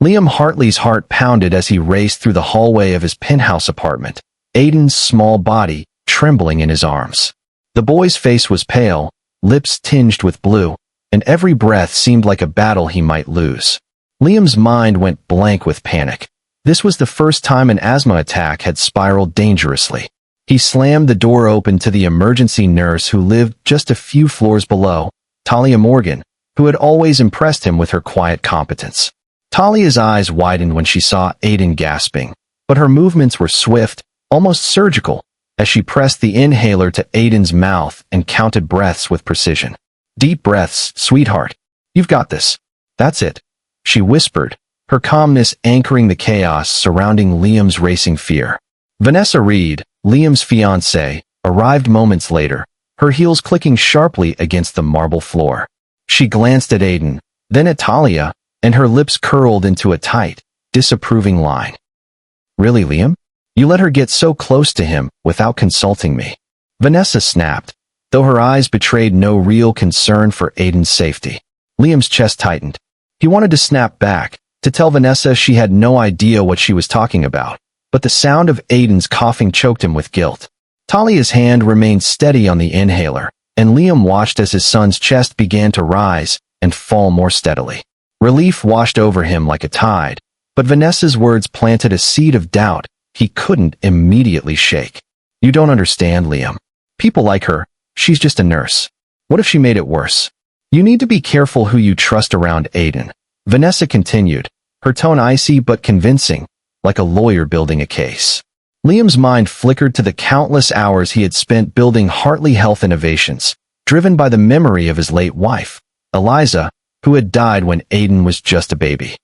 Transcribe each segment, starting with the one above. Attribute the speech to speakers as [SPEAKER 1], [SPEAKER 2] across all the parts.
[SPEAKER 1] Liam Hartley's heart pounded as he raced through the hallway of his penthouse apartment, Aiden's small body trembling in his arms. The boy's face was pale, lips tinged with blue, and every breath seemed like a battle he might lose. Liam's mind went blank with panic. This was the first time an asthma attack had spiraled dangerously. He slammed the door open to the emergency nurse who lived just a few floors below, Talia Morgan, who had always impressed him with her quiet competence. Talia's eyes widened when she saw Aiden gasping, but her movements were swift, almost surgical, as she pressed the inhaler to Aiden's mouth and counted breaths with precision. "Deep breaths, sweetheart. You've got this. That's it," she whispered, her calmness anchoring the chaos surrounding Liam's racing fear. Vanessa Reed, Liam's fiancée, arrived moments later, her heels clicking sharply against the marble floor. She glanced at Aiden, then at Talia, and her lips curled into a tight, disapproving line. "Really, Liam? You let her get so close to him without consulting me?" Vanessa snapped, though her eyes betrayed no real concern for Aiden's safety. Liam's chest tightened. He wanted to snap back, to tell Vanessa she had no idea what she was talking about, but the sound of Aiden's coughing choked him with guilt. Talia's hand remained steady on the inhaler, and Liam watched as his son's chest began to rise and fall more steadily. Relief washed over him like a tide, but Vanessa's words planted a seed of doubt he couldn't immediately shake. "You don't understand, Liam. People like her, she's just a nurse. What if she made it worse? You need to be careful who you trust around Aiden," Vanessa continued, her tone icy but convincing, like a lawyer building a case. Liam's mind flickered to the countless hours he had spent building Hartley Health Innovations, driven by the memory of his late wife, Eliza, who had died when Aiden was just a baby.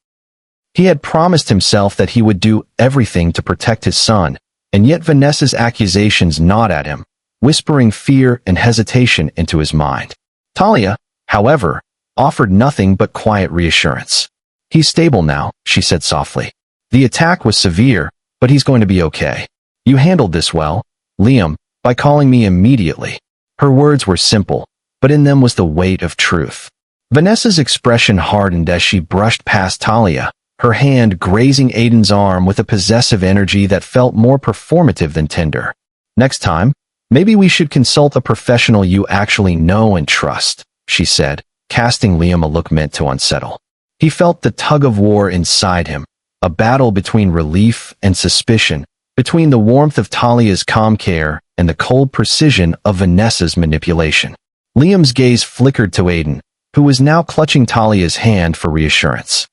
[SPEAKER 1] He had promised himself that he would do everything to protect his son, and yet Vanessa's accusations gnawed at him, whispering fear and hesitation into his mind. Talia, however, offered nothing but quiet reassurance. "He's stable now," she said softly. "The attack was severe, but he's going to be okay. You handled this well, Liam, by calling me immediately." Her words were simple, but in them was the weight of truth. Vanessa's expression hardened as she brushed past Talia, her hand grazing Aiden's arm with a possessive energy that felt more performative than tender. "Next time, maybe we should consult a professional you actually know and trust," she said, casting Liam a look meant to unsettle. He felt the tug-of-war inside him, a battle between relief and suspicion, between the warmth of Talia's calm care and the cold precision of Vanessa's manipulation. Liam's gaze flickered to Aiden, who was now clutching Talia's hand for reassurance.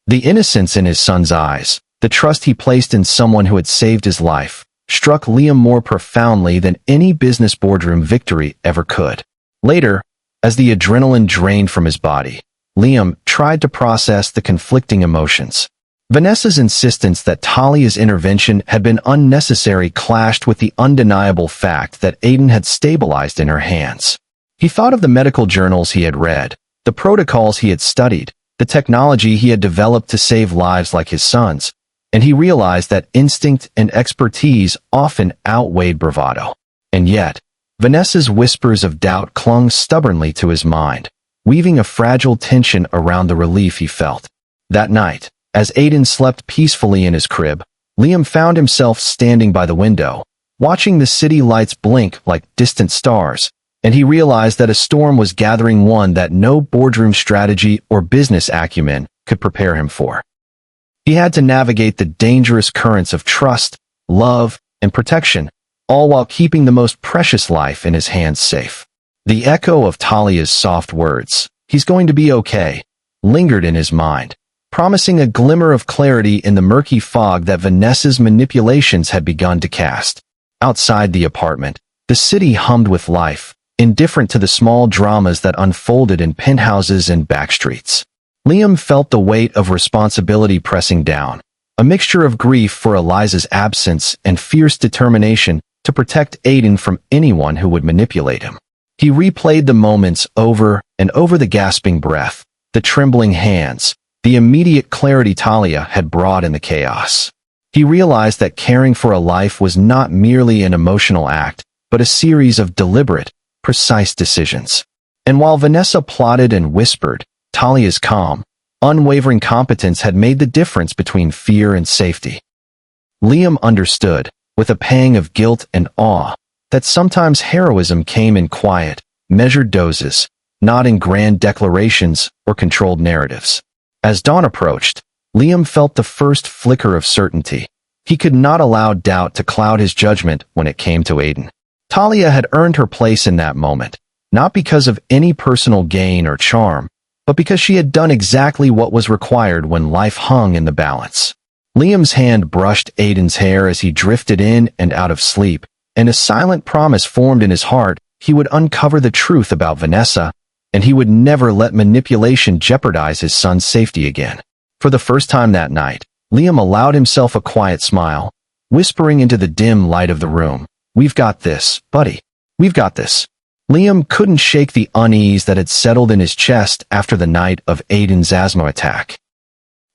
[SPEAKER 1] The innocence in his son's eyes, the trust he placed in someone who had saved his life, struck Liam more profoundly than any business boardroom victory ever could. Later, as the adrenaline drained from his body, Liam tried to process the conflicting emotions. Vanessa's insistence that Talia's intervention had been unnecessary clashed with the undeniable fact that Aiden had stabilized in her hands. He thought of the medical journals he had read, the protocols he had studied, the technology he had developed to save lives like his son's, and he realized that instinct and expertise often outweighed bravado. And yet, Vanessa's whispers of doubt clung stubbornly to his mind, weaving a fragile tension around the relief he felt. That night, as Aiden slept peacefully in his crib, Liam found himself standing by the window, watching the city lights blink like distant stars, and he realized that a storm was gathering, one that no boardroom strategy or business acumen could prepare him for. He had to navigate the dangerous currents of trust, love, and protection, all while keeping the most precious life in his hands safe. The echo of Talia's soft words, "He's going to be okay," lingered in his mind, promising a glimmer of clarity in the murky fog that Vanessa's manipulations had begun to cast. Outside the apartment, the city hummed with life, indifferent to the small dramas that unfolded in penthouses and backstreets. Liam felt the weight of responsibility pressing down, a mixture of grief for Eliza's absence and fierce determination to protect Aiden from anyone who would manipulate him. He replayed the moments over and over, the gasping breath, the trembling hands, the immediate clarity Talia had brought in the chaos. He realized that caring for a life was not merely an emotional act, but a series of deliberate, precise decisions. And while Vanessa plotted and whispered, Talia's calm, Unwavering competence had made the difference between fear and safety. Liam understood, with a pang of guilt and awe, that sometimes heroism came in quiet, measured doses, not in grand declarations or controlled narratives. As dawn approached, Liam felt the first flicker of certainty. He could not allow doubt to cloud his judgment when it came to Aiden. Talia had earned her place in that moment, not because of any personal gain or charm, but because she had done exactly what was required when life hung in the balance. Liam's hand brushed Aiden's hair as he drifted in and out of sleep, and a silent promise formed in his heart: he would uncover the truth about Vanessa, and he would never let manipulation jeopardize his son's safety again. For the first time that night, Liam allowed himself a quiet smile, whispering into the dim light of the room, "We've got this, buddy. We've got this." Liam couldn't shake the unease that had settled in his chest after the night of Aiden's asthma attack.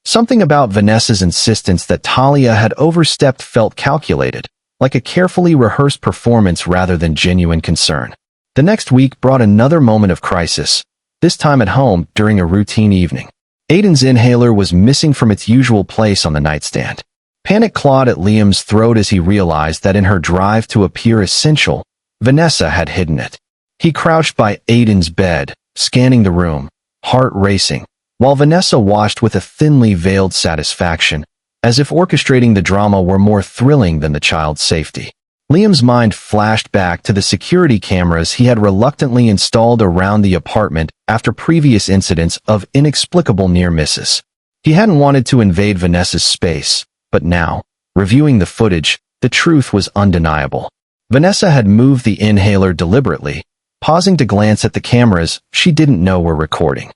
[SPEAKER 1] Something about Vanessa's insistence that Talia had overstepped felt calculated, like a carefully rehearsed performance rather than genuine concern. The next week brought another moment of crisis, this time at home during a routine evening. Aiden's inhaler was missing from its usual place on the nightstand. Panic clawed at Liam's throat as he realized that in her drive to appear essential, Vanessa had hidden it. He crouched by Aiden's bed, scanning the room, heart racing, while Vanessa watched with a thinly veiled satisfaction, as if orchestrating the drama were more thrilling than the child's safety. Liam's mind flashed back to the security cameras he had reluctantly installed around the apartment after previous incidents of inexplicable near misses. He hadn't wanted to invade Vanessa's space, but now, reviewing the footage, the truth was undeniable. Vanessa had moved the inhaler deliberately, pausing to glance at the cameras she didn't know were recording.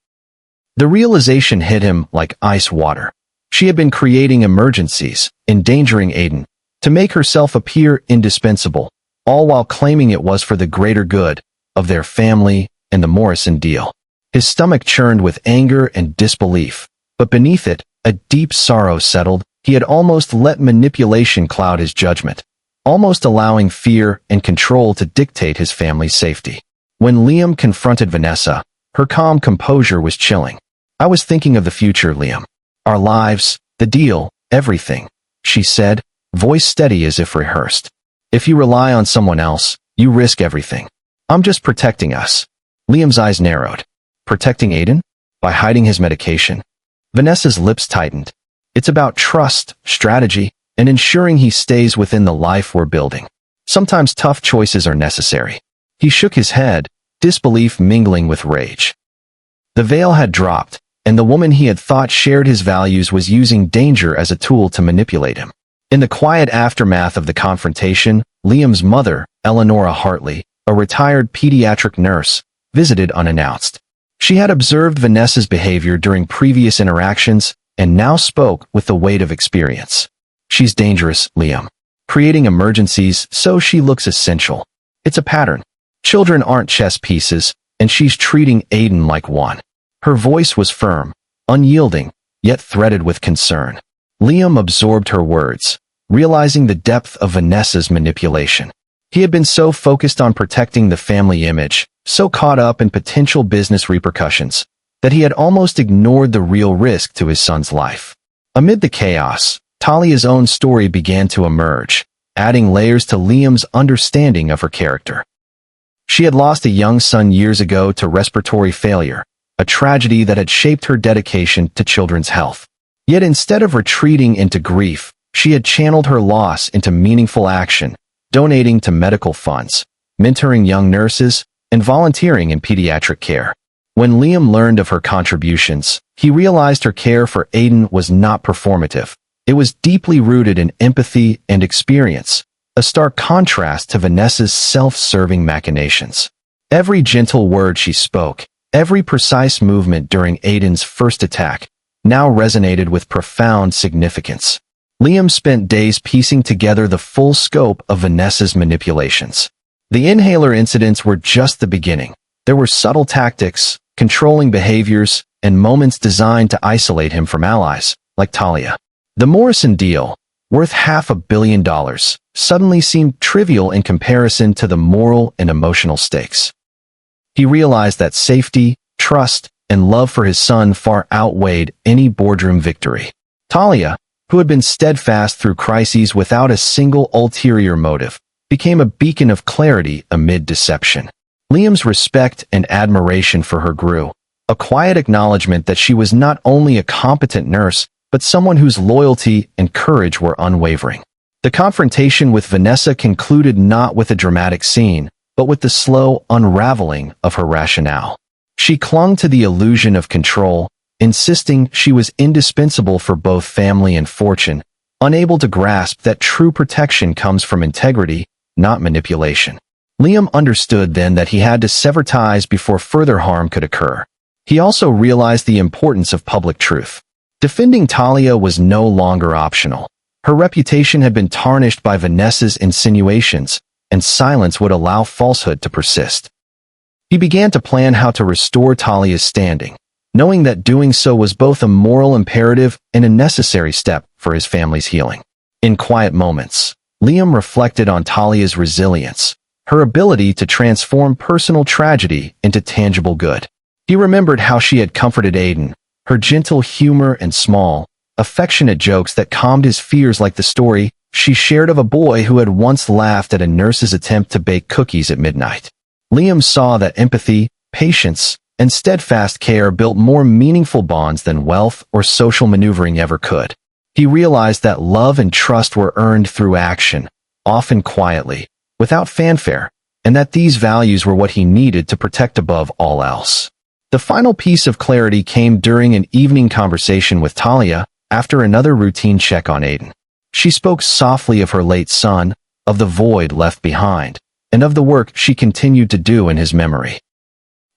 [SPEAKER 1] The realization hit him like ice water. She had been creating emergencies, endangering Aiden, to make herself appear indispensable, all while claiming it was for the greater good of their family and the Morrison deal. His stomach churned with anger and disbelief, but beneath it, a deep sorrow settled. He had almost let manipulation cloud his judgment, almost allowing fear and control to dictate his family's safety. When Liam confronted Vanessa, her calm composure was chilling. "I was thinking of the future, Liam. Our lives, the deal, everything," she said, voice steady as if rehearsed. "If you rely on someone else, you risk everything. I'm just protecting us." Liam's eyes narrowed. Protecting Aiden? By hiding his medication? Vanessa's lips tightened. "It's about trust, strategy, and ensuring he stays within the life we're building. Sometimes tough choices are necessary." He shook his head, disbelief mingling with rage. The veil had dropped, and the woman he had thought shared his values was using danger as a tool to manipulate him. In the quiet aftermath of the confrontation, Liam's mother, Eleonora Hartley, a retired pediatric nurse, visited unannounced. She had observed Vanessa's behavior during previous interactions and now spoke with the weight of experience. "She's dangerous, Liam. Creating emergencies so she looks essential. It's a pattern. Children aren't chess pieces, and she's treating Aiden like one." Her voice was firm, unyielding, yet threaded with concern. Liam absorbed her words, realizing the depth of Vanessa's manipulation. He had been so focused on protecting the family image, so caught up in potential business repercussions, that he had almost ignored the real risk to his son's life. Amid the chaos, Talia's own story began to emerge, adding layers to Liam's understanding of her character. She had lost a young son years ago to respiratory failure, a tragedy that had shaped her dedication to children's health. Yet instead of retreating into grief, she had channeled her loss into meaningful action, donating to medical funds, mentoring young nurses, and volunteering in pediatric care. When Liam learned of her contributions, he realized her care for Aiden was not performative. It was deeply rooted in empathy and experience, a stark contrast to Vanessa's self-serving machinations. Every gentle word she spoke, every precise movement during Aiden's first attack, now resonated with profound significance. Liam spent days piecing together the full scope of Vanessa's manipulations. The inhaler incidents were just the beginning. There were subtle tactics, controlling behaviors, and moments designed to isolate him from allies, like Talia. The Morrison deal, worth $500 million, suddenly seemed trivial in comparison to the moral and emotional stakes. He realized that safety, trust, and love for his son far outweighed any boardroom victory. Talia, who had been steadfast through crises without a single ulterior motive, became a beacon of clarity amid deception. Liam's respect and admiration for her grew, a quiet acknowledgement that she was not only a competent nurse, but someone whose loyalty and courage were unwavering. The confrontation with Vanessa concluded not with a dramatic scene, but with the slow unraveling of her rationale. She clung to the illusion of control, insisting she was indispensable for both family and fortune, unable to grasp that true protection comes from integrity, not manipulation. Liam understood then that he had to sever ties before further harm could occur. He also realized the importance of public truth. Defending Talia was no longer optional. Her reputation had been tarnished by Vanessa's insinuations, and silence would allow falsehood to persist. He began to plan how to restore Talia's standing, knowing that doing so was both a moral imperative and a necessary step for his family's healing. In quiet moments, Liam reflected on Talia's resilience, her ability to transform personal tragedy into tangible good. He remembered how she had comforted Aiden, her gentle humor and small, affectionate jokes that calmed his fears, like the story she shared of a boy who had once laughed at a nurse's attempt to bake cookies at midnight. Liam saw that empathy, patience, and steadfast care built more meaningful bonds than wealth or social maneuvering ever could. He realized that love and trust were earned through action, often quietly, without fanfare, and that these values were what he needed to protect above all else. The final piece of clarity came during an evening conversation with Talia after another routine check on Aiden. She spoke softly of her late son, of the void left behind, and of the work she continued to do in his memory.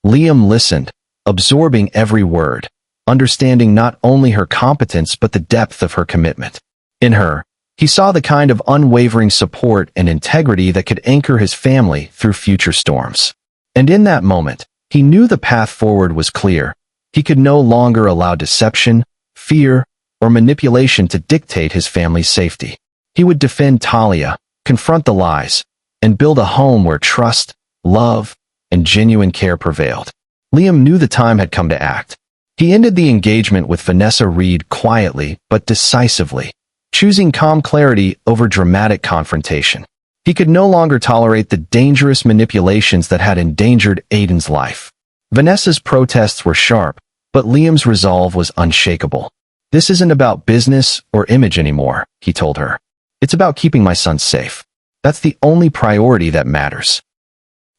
[SPEAKER 1] Liam listened, absorbing every word, understanding not only her competence but the depth of her commitment. In her, he saw the kind of unwavering support and integrity that could anchor his family through future storms. And in that moment, he knew the path forward was clear. He could no longer allow deception, fear, or manipulation to dictate his family's safety. He would defend Talia, confront the lies, and build a home where trust, love, and genuine care prevailed. Liam knew the time had come to act. He ended the engagement with Vanessa Reed quietly but decisively, choosing calm clarity over dramatic confrontation. He could no longer tolerate the dangerous manipulations that had endangered Aiden's life. Vanessa's protests were sharp, but Liam's resolve was unshakable. "This isn't about business or image anymore," he told her. "It's about keeping my son safe. That's the only priority that matters."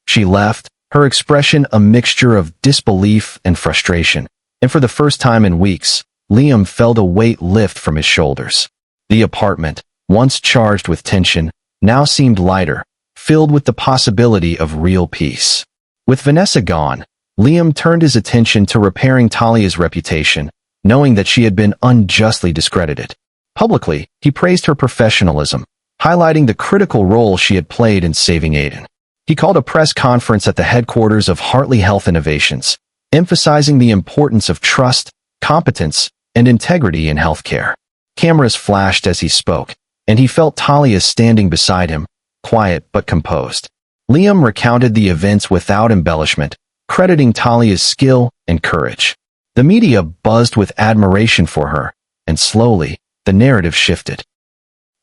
[SPEAKER 1] She left, her expression a mixture of disbelief and frustration, and for the first time in weeks, Liam felt a weight lift from his shoulders. The apartment, once charged with tension, now seemed lighter, filled with the possibility of real peace. With Vanessa gone, Liam turned his attention to repairing Talia's reputation, knowing that she had been unjustly discredited. Publicly, he praised her professionalism, highlighting the critical role she had played in saving Aiden. He called a press conference at the headquarters of Hartley Health Innovations, emphasizing the importance of trust, competence, and integrity in healthcare. Cameras flashed as he spoke, and he felt Talia standing beside him, quiet but composed. Liam recounted the events without embellishment, crediting Talia's skill and courage. The media buzzed with admiration for her, and slowly, the narrative shifted.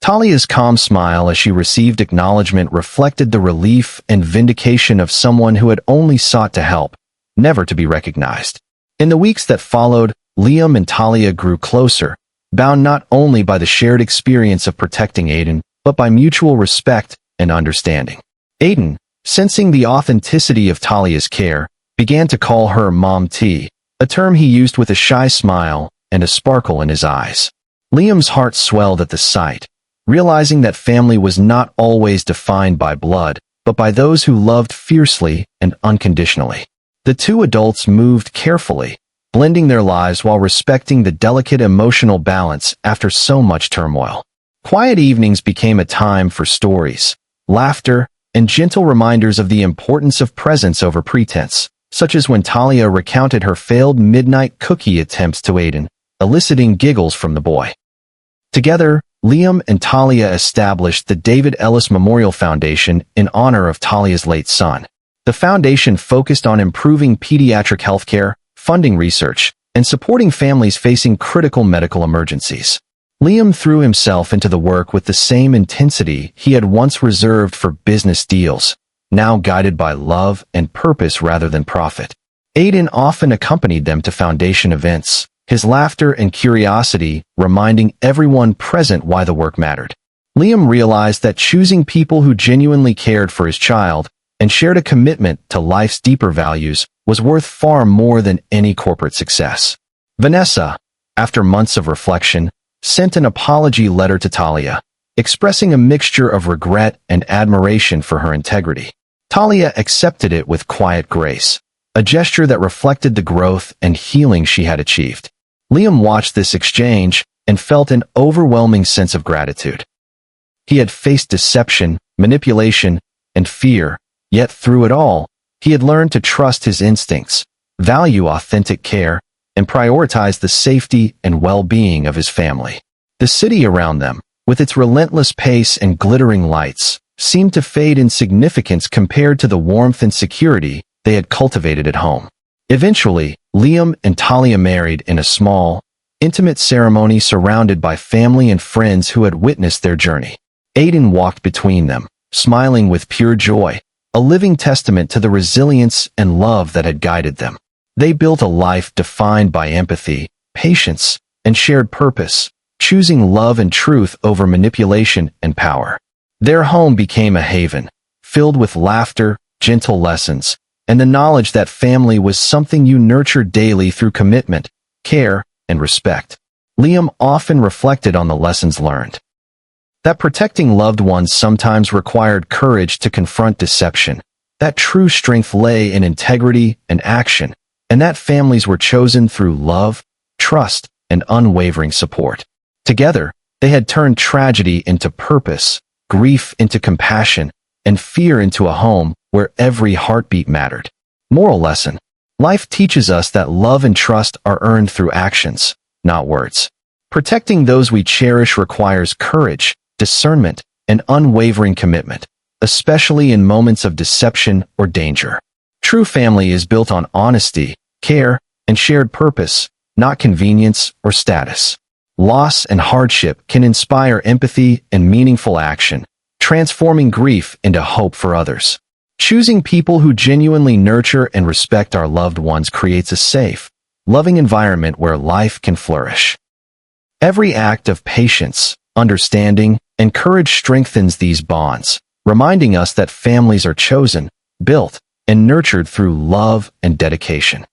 [SPEAKER 1] Talia's calm smile as she received acknowledgement reflected the relief and vindication of someone who had only sought to help, never to be recognized. In the weeks that followed, Liam and Talia grew closer, bound not only by the shared experience of protecting Aiden, but by mutual respect and understanding. Aiden, sensing the authenticity of Talia's care, began to call her Mom T, a term he used with a shy smile and a sparkle in his eyes. Liam's heart swelled at the sight, realizing that family was not always defined by blood, but by those who loved fiercely and unconditionally. The two adults moved carefully, blending their lives while respecting the delicate emotional balance after so much turmoil. Quiet evenings became a time for stories, laughter, and gentle reminders of the importance of presence over pretense, such as when Talia recounted her failed midnight cookie attempts to Aiden, eliciting giggles from the boy. Together, Liam and Talia established the David Ellis Memorial Foundation in honor of Talia's late son. The foundation focused on improving pediatric healthcare, funding research, and supporting families facing critical medical emergencies. Liam threw himself into the work with the same intensity he had once reserved for business deals, now guided by love and purpose rather than profit. Aiden often accompanied them to foundation events, his laughter and curiosity reminding everyone present why the work mattered. Liam realized that choosing people who genuinely cared for his child and shared a commitment to life's deeper values was worth far more than any corporate success. Vanessa, after months of reflection, sent an apology letter to Talia, expressing a mixture of regret and admiration for her integrity. Talia accepted it with quiet grace, a gesture that reflected the growth and healing she had achieved. Liam watched this exchange and felt an overwhelming sense of gratitude. He had faced deception, manipulation, and fear, yet through it all, he had learned to trust his instincts, value authentic care, and prioritize the safety and well-being of his family. The city around them, with its relentless pace and glittering lights, seemed to fade in significance compared to the warmth and security they had cultivated at home. Eventually, Liam and Talia married in a small, intimate ceremony surrounded by family and friends who had witnessed their journey. Aiden walked between them, smiling with pure joy, a living testament to the resilience and love that had guided them. They built a life defined by empathy, patience, and shared purpose, choosing love and truth over manipulation and power. Their home became a haven, filled with laughter, gentle lessons, and the knowledge that family was something you nurtured daily through commitment, care, and respect. Liam often reflected on the lessons learned. That protecting loved ones sometimes required courage to confront deception, that true strength lay in integrity and action, and that families were chosen through love, trust, and unwavering support. Together, they had turned tragedy into purpose, grief into compassion, and fear into a home where every heartbeat mattered. Moral lesson: life teaches us that love and trust are earned through actions, not words. Protecting those we cherish requires courage, discernment, and unwavering commitment, especially in moments of deception or danger. True family is built on honesty, care, and shared purpose, not convenience or status. Loss and hardship can inspire empathy and meaningful action, transforming grief into hope for others. Choosing people who genuinely nurture and respect our loved ones creates a safe, loving environment where life can flourish. Every act of patience, understanding, and courage strengthens these bonds, reminding us that families are chosen, built, and nurtured through love and dedication.